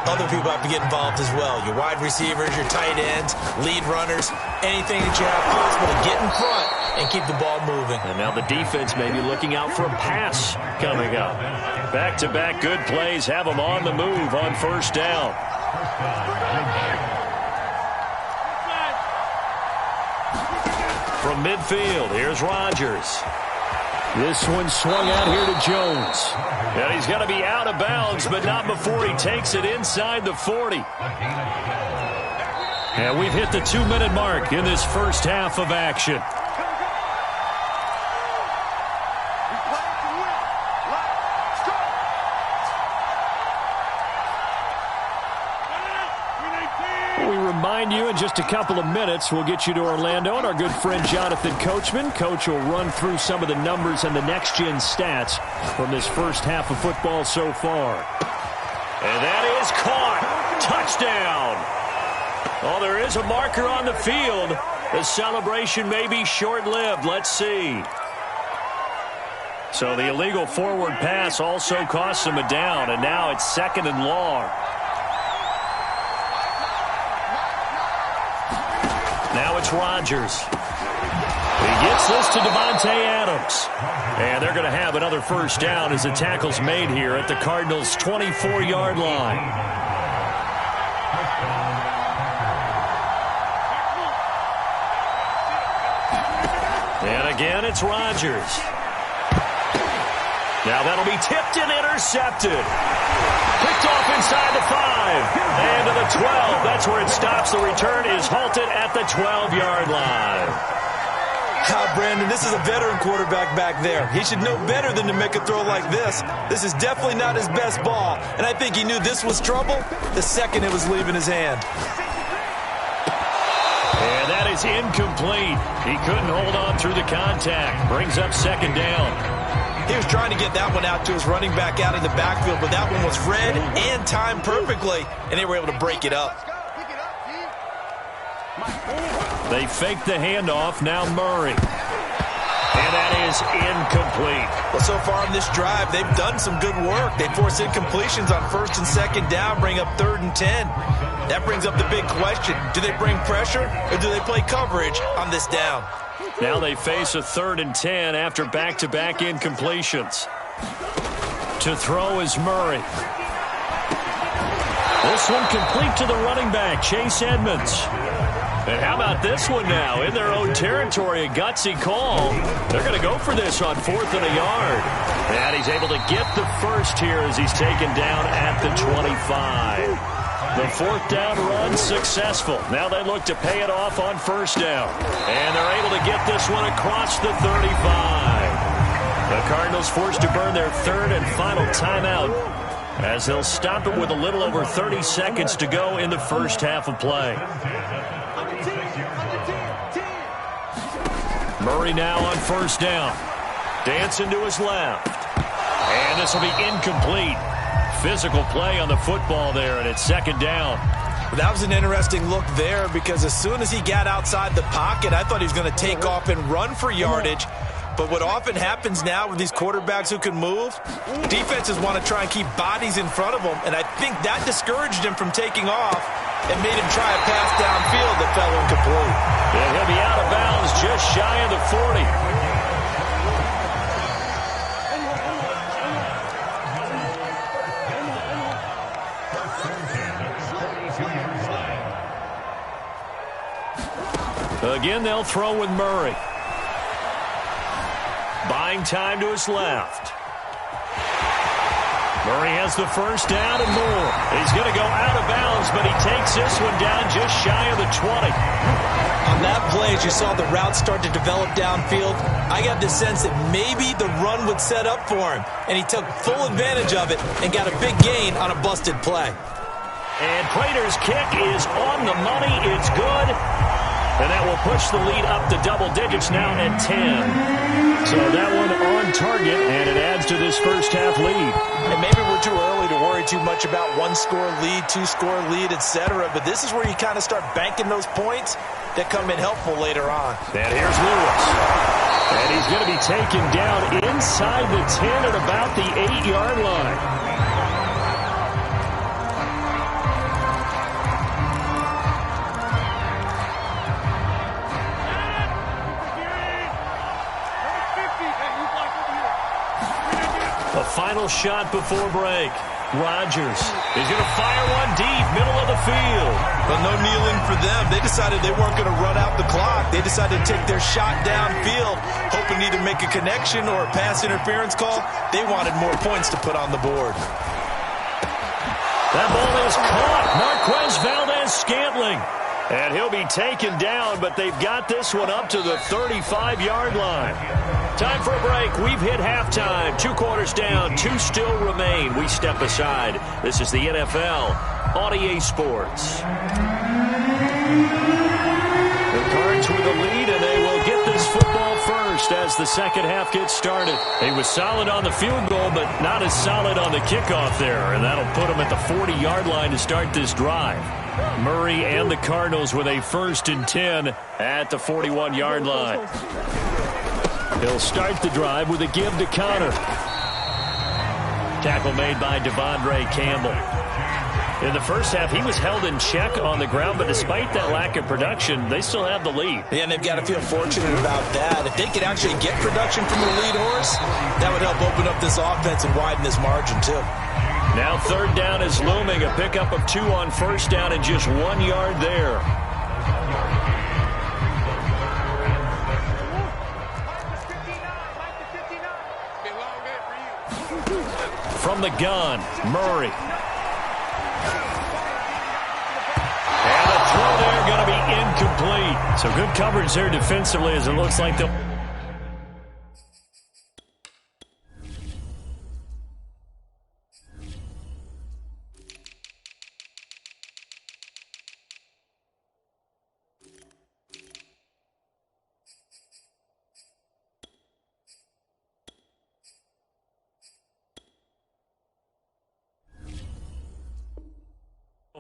other people have to get involved as well. Your wide receivers, your tight ends, lead runners, anything that you have possible to get in front and keep the ball moving. And now the defense may be looking out for a pass coming up. Back-to-back good plays have them on the move on first down. From midfield, here's Rodgers. This one swung out here to Jones. And he's going to be out of bounds, but not before he takes it inside the 40. And we've hit the 2-minute mark in this first half of action. join you in just a couple of minutes. We'll get you to Orlando and our good friend Jonathan Coachman. Coach will run through some of the numbers and the next-gen stats from this first half of football so far. And that is caught. Touchdown. Oh, there is a marker on the field. The celebration may be short-lived. Let's see. So the illegal forward pass also costs him a down, and now it's 2nd and long. Now it's Rodgers. He gets this to Devontae Adams. And they're going to have another first down as the tackle's made here at the Cardinals' 24-yard line. And again, it's Rodgers. Now that'll be tipped and intercepted. Picked off inside the 5. And to the 12. That's where it stops. The return is halted at the 12-yard line. Brandon, this is a veteran quarterback back there. He should know better than to make a throw like this. This is definitely not his best ball. And I think he knew this was trouble the second it was leaving his hand. And that is incomplete. He couldn't hold on through the contact. Brings up 2nd down. He was trying to get that one out to his running back out in the backfield, but that one was read and timed perfectly, and they were able to break it up. They fake the handoff. Now Murray. And that is incomplete. Well, so far on this drive, they've done some good work. They force incompletions on 1st and 2nd down, bring up 3rd and 10. That brings up the big question. Do they bring pressure or do they play coverage on this down? Now they face a 3rd and 10 after back-to-back incompletions. To throw is Murray. This one complete to the running back, Chase Edmonds. And how about this one now? In their own territory, a gutsy call. They're going to go for this on 4th and a yard. And he's able to get the first here as he's taken down at the 25. The 4th down run successful. Now they look to pay it off on 1st down. And they're able to get this one across the 35. The Cardinals forced to burn their 3rd and final timeout as they'll stop it with a little over 30 seconds to go in the first half of play. Murray now on 1st down. Dancing to his left. And this will be incomplete. Physical play on the football there, and it's 2nd down. That was an interesting look there because as soon as he got outside the pocket, I thought he was going to take off and run for yardage. But what often happens now with these quarterbacks who can move, defenses want to try and keep bodies in front of them, and I think that discouraged him from taking off and made him try a pass downfield that fell incomplete. And he'll be out of bounds just shy of the 40. Again, they'll throw with Murray. Buying time to his left. Murray has the first down and more. He's going to go out of bounds, but he takes this one down just shy of the 20. On that play, as you saw the route start to develop downfield, I got the sense that maybe the run would set up for him, and he took full advantage of it and got a big gain on a busted play. And Prater's kick is on the money. It's good. And that will push the lead up to double digits now at 10. So that one on target, and it adds to this first half lead. And maybe we're too early to worry too much about 1-score lead, 2-score lead, etc. But this is where you kind of start banking those points that come in helpful later on. And here's Lewis. And he's going to be taken down inside the 10 at about the 8-yard line. Final shot before break. Rodgers is going to fire one deep, middle of the field. But no kneeling for them. They decided they weren't going to run out the clock. They decided to take their shot downfield, hoping to either make a connection or a pass interference call. They wanted more points to put on the board. That ball is caught. Marquez Valdez-Scantling. And he'll be taken down, but they've got this one up to the 35-yard line. Time for a break. We've hit halftime. 2 quarters down. 2 still remain. We step aside. This is the NFL on EA Sports. The Cards with the lead, and they will get this football first as the second half gets started. He was solid on the field goal, but not as solid on the kickoff there, and that'll put him at the 40-yard line to start this drive. Murray and the Cardinals with a 1st and 10 at the 41-yard line. He'll start the drive with a give to Connor. Tackle made by Devondre Campbell. In the first half, he was held in check on the ground, but despite that lack of production, they still have the lead. Yeah, and they've got to feel fortunate about that. If they could actually get production from the lead horse, that would help open up this offense and widen this margin, too. Now 3rd down is looming. A pickup of 2 on 1st down and just 1 yard there. From the gun, Murray. And the throw there going to be incomplete. So good coverage there defensively as it looks like they'll...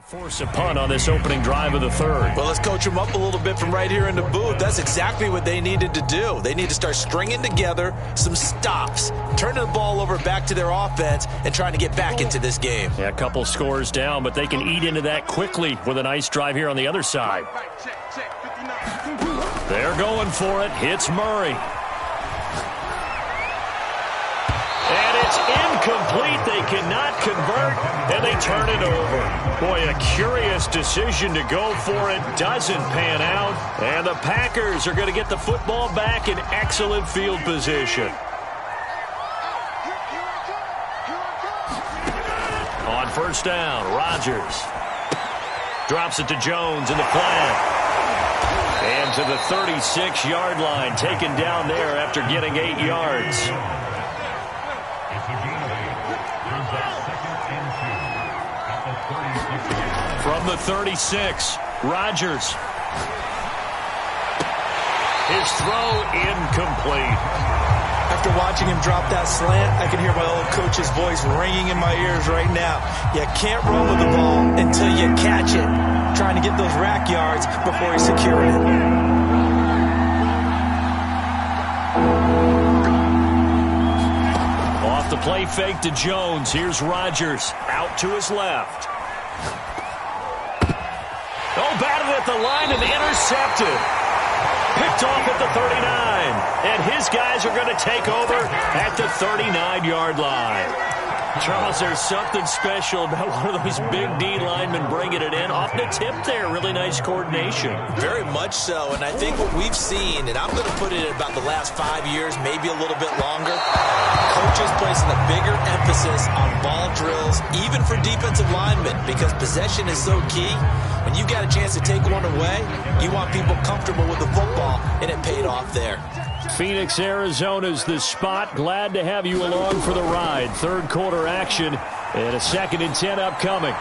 Force a punt on this opening drive of the 3rd. Well, let's coach them up a little bit from right here in the booth. That's exactly what they needed to do. They need to start stringing together some stops, turning the ball over back to their offense, and trying to get back into this game. Yeah, a couple scores down, but they can eat into that quickly with a nice drive here on the other side. They're going for it. Hits Murray. And it's incomplete. They cannot convert, and they turn it over. Boy, a curious decision to go for it. Doesn't pan out, and the Packers are going to get the football back in excellent field position. On 1st down, Rodgers drops it to Jones in the flat. And to the 36-yard line, taken down there after getting 8 yards. From the 36, Rodgers. His throw incomplete. After watching him drop that slant, I can hear my old coach's voice ringing in my ears right now. You can't run with the ball until you catch it. Trying to get those rack yards before he's securing it. Off the play fake to Jones. Here's Rodgers out to his left. Oh, batted at the line and intercepted. Picked off at the 39. And his guys are going to take over at the 39-yard line. Charles, there's something special about one of those big D linemen bringing it in. Off the tip there, really nice coordination. Very much so, and I think what we've seen, and I'm going to put it in about the last 5 years, maybe a little bit longer, coaches placing a bigger emphasis on ball drills, even for defensive linemen, because possession is so key. When you got a chance to take one away, you want people comfortable with the football, and it paid off there. Phoenix, Arizona's the spot. Glad to have you along for the ride. 3rd quarter action and a 2nd and 10 upcoming.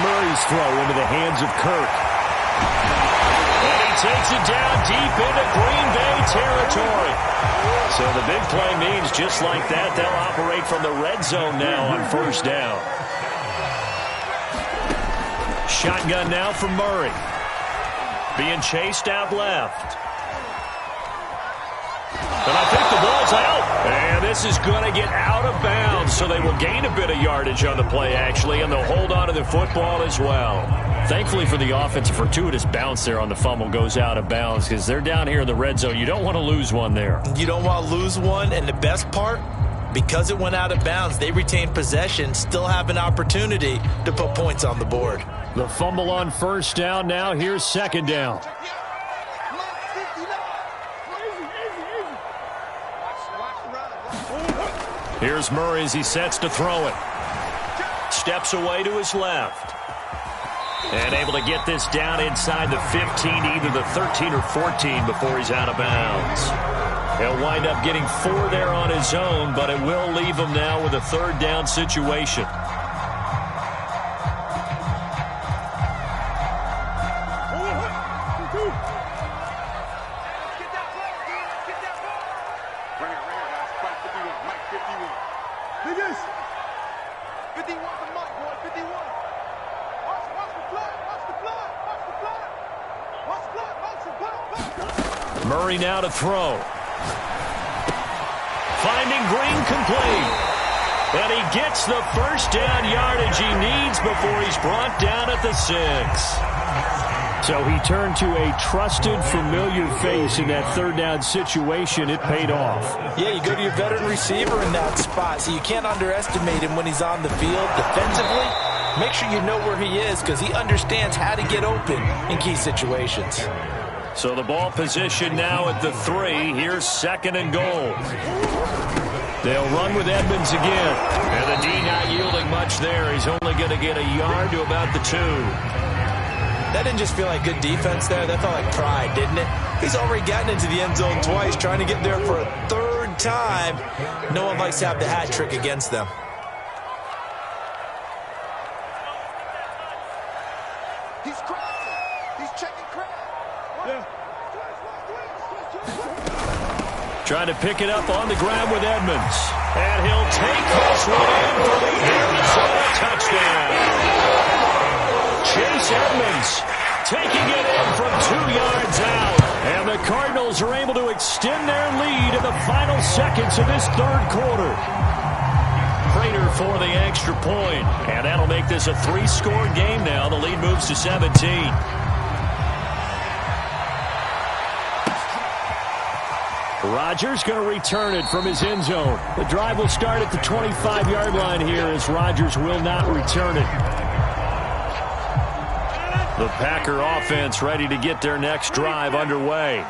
Murray's throw into the hands of Kirk. And he takes it down deep into Green Bay territory. So the big play means just like that, they'll operate from the red zone now on 1st down. Shotgun now for Murray. Being chased out left. And I think the ball's out. And this is going to get out of bounds, so they will gain a bit of yardage on the play, actually, and they'll hold on to the football as well. Thankfully for the offense, a fortuitous bounce there on the fumble goes out of bounds because they're down here in the red zone. You don't want to lose one there. You don't want to lose one, and the best part, because it went out of bounds, they retain possession, still have an opportunity to put points on the board. The fumble on 1st down now. Here's 2nd down. Here's Murray as he sets to throw it. Steps away to his left. And able to get this down inside the 15, either the 13 or 14 before he's out of bounds. He'll wind up getting 4 there on his own, but it will leave him now with a third down situation. Murray now to throw. Finding Green complete. And he gets the first down yardage he needs before he's brought down at the 6. So he turned to a trusted, familiar face in that third down situation. It paid off. Yeah, you go to your veteran receiver in that spot, so you can't underestimate him when he's on the field defensively. Make sure you know where he is because he understands how to get open in key situations. So the ball position now at the 3. Here's 2nd and goal. They'll run with Edmonds again. And the D not yielding much there. He's only going to get a yard to about the 2. That didn't just feel like good defense there. That felt like pride, didn't it? He's already gotten into the end zone twice, trying to get there for a 3rd time. No one likes to have the hat trick against them. He's crossing. He's checking crack. Yeah. Trying to pick it up on the ground with Edmonds. And he'll take this one in for the Arizona touchdown. Chase Edmonds taking it in from 2 yards out. And the Cardinals are able to extend their lead in the final seconds of this 3rd quarter. Prater for the extra point. And that'll make this a 3-score game now. The lead moves to 17. Rodgers going to return it from his end zone. The drive will start at the 25-yard line here as Rodgers will not return it. The Packer offense ready to get their next drive underway.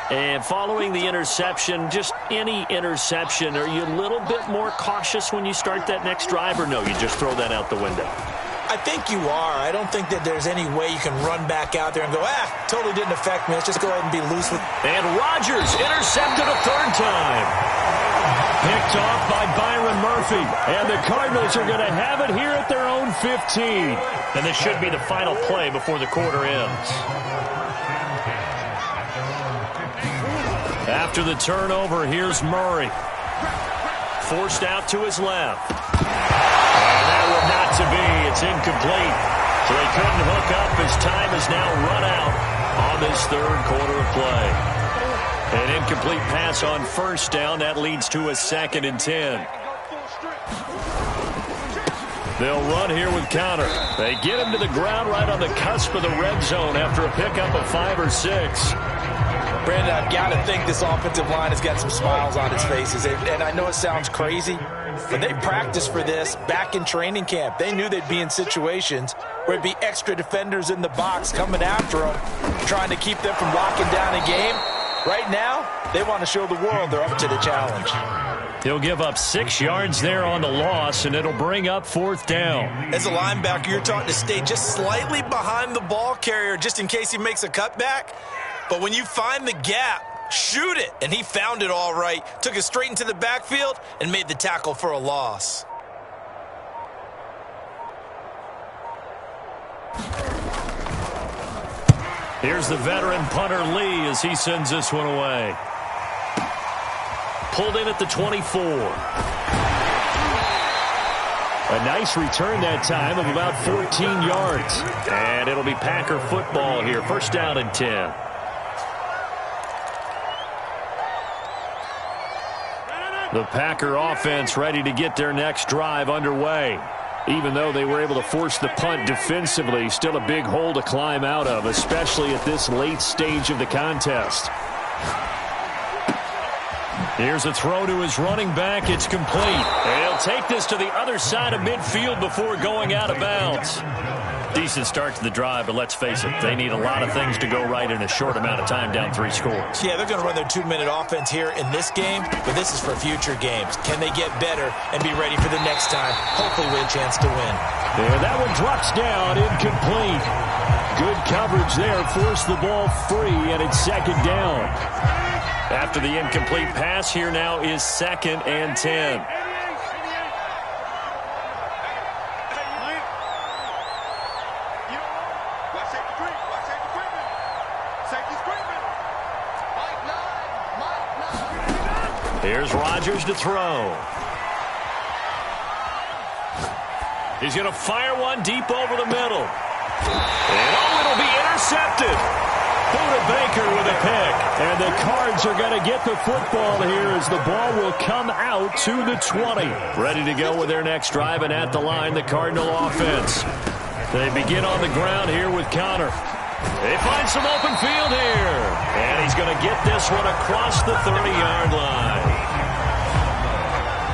And following the interception, just any interception, are you a little bit more cautious when you start that next drive, or no, you just throw that out the window? I think you are. I don't think that there's any way you can run back out there and go, totally didn't affect me. Let's just go ahead and be loose with. And Rodgers intercepted a 3rd time. Picked off by Byron Murphy. And the Cardinals are going to have it here at their own 15. And this should be the final play before the quarter ends. After the turnover, here's Murray. Forced out to his left. And that would not to be. It's incomplete. So they couldn't hook up as time is now run out on this 3rd quarter of play. An incomplete pass on 1st down. That leads to a 2nd and 10. They'll run here with counter. They get him to the ground right on the cusp of the red zone after a pickup of 5 or 6. Brandon, I've got to think this offensive line has got some smiles on its faces. And I know it sounds crazy, but they practiced for this back in training camp. They knew they'd be in situations where it'd be extra defenders in the box coming after them, trying to keep them from locking down a game. Right now, they want to show the world they're up to the challenge. He'll give up 6 yards there on the loss, and it'll bring up 4th down. As a linebacker, you're taught to stay just slightly behind the ball carrier just in case he makes a cutback. But when you find the gap, shoot it. And he found it all right. Took it straight into the backfield and made the tackle for a loss. Here's the veteran punter Lee as he sends this one away. Pulled in at the 24. A nice return that time of about 14 yards. And it'll be Packer football here. 1st down and 10. The Packer offense ready to get their next drive underway. Even though they were able to force the punt defensively, still a big hole to climb out of, especially at this late stage of the contest. Here's a throw to his running back. It's complete. And he'll take this to the other side of midfield before going out of bounds. Decent start to the drive, but let's face it, they need a lot of things to go right in a short amount of time, down 3 scores. Yeah, they're going to run their 2-minute offense here in this game, but this is for future games. Can they get better and be ready for the next time, hopefully with a chance to win? And that one drops down, incomplete. Good coverage there. Forced the ball free, and it's second down. After the incomplete pass, here now is 2nd and 10. Here's Rodgers to throw. He's going to fire one deep over the middle. And it'll be intercepted. Buda Baker with a pick. And the Cards are going to get the football here as the ball will come out to the 20. Ready to go with their next drive, and at the line, the Cardinal offense. They begin on the ground here with Connor. They find some open field here. And he's going to get this one across the 30-yard line.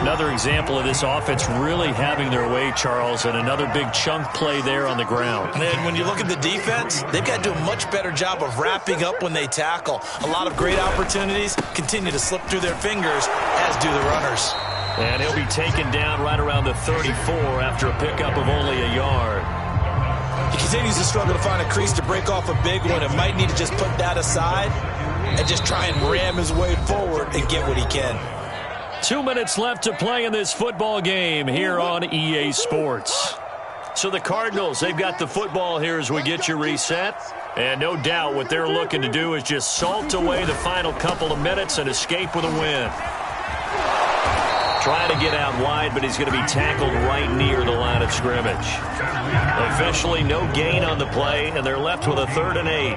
Another example of this offense really having their way, Charles, and another big chunk play there on the ground. And when you look at the defense, they've got to do a much better job of wrapping up when they tackle. A lot of great opportunities continue to slip through their fingers, as do the runners. And he'll be taken down right around the 34 after a pickup of only a yard. He continues to struggle to find a crease to break off a big one and might need to just put that aside and just try and ram his way forward and get what he can. 2 minutes left to play in this football game here on EA Sports. So the Cardinals, they've got the football here as we get you reset. And no doubt what they're looking to do is just salt away the final couple of minutes and escape with a win. Trying to get out wide, but he's going to be tackled right near the line of scrimmage. Officially no gain on the play, and they're left with a 3rd and 8.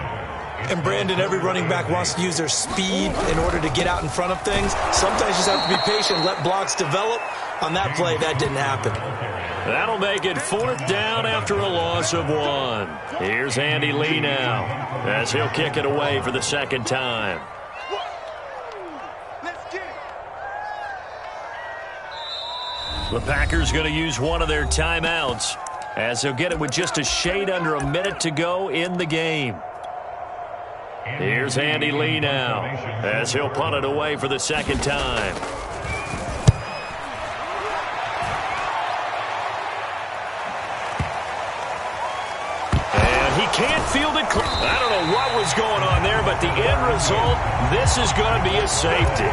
And, Brandon, every running back wants to use their speed in order to get out in front of things. Sometimes you just have to be patient, let blocks develop. On that play, that didn't happen. That'll make it 4th down after a loss of 1. Here's Andy Lee now as he'll kick it away for the 2nd time. The Packers going to use one of their timeouts as they'll get it with just a shade under a minute to go in the game. Here's Andy Lee now as he'll punt it away for the 2nd time. And he can't field it. I don't know what was going on there, but the end result, this is going to be a safety.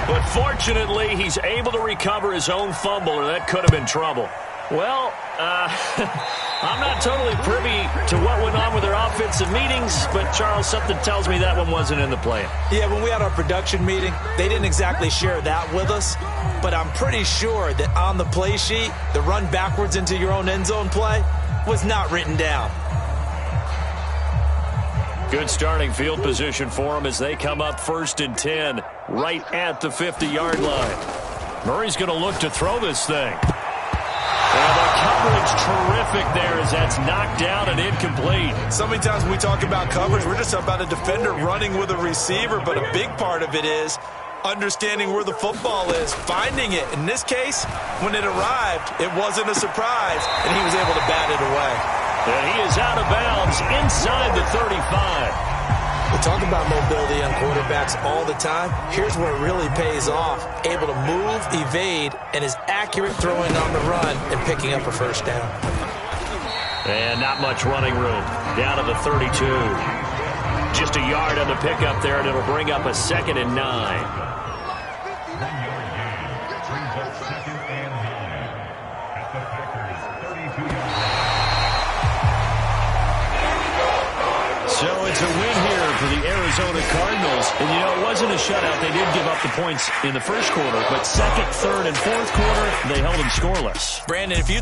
But fortunately, he's able to recover his own fumble, or that could have been trouble. Well, I'm not totally privy to what went on with their offensive meetings, but, Charles, something tells me that one wasn't in the plan. Yeah, when we had our production meeting, they didn't exactly share that with us, but I'm pretty sure that on the play sheet, the run backwards into your own end zone play was not written down. Good starting field position for them as they come up 1st and 10, right at the 50-yard line. Murray's going to look to throw this thing. And the coverage terrific there as that's knocked down and incomplete. So many times when we talk about coverage, we're just about a defender running with a receiver, but a big part of it is understanding where the football is, finding it. In this case, when it arrived, it wasn't a surprise, and he was able to bat it away. And he is out of bounds inside the 35. We talk about mobility on quarterbacks all the time. Here's where it really pays off. Able to move, evade, and is accurate throwing on the run and picking up a 1st down. And not much running room. Down to the 32. Just a yard on the pickup there, and it'll bring up a 2nd and 9. So it's a win here for the Arizona Cardinals. And, you know, it wasn't a shutout. They did give up the points in the 1st quarter, but 2nd, 3rd, and 4th quarter, they held them scoreless. Brandon, if you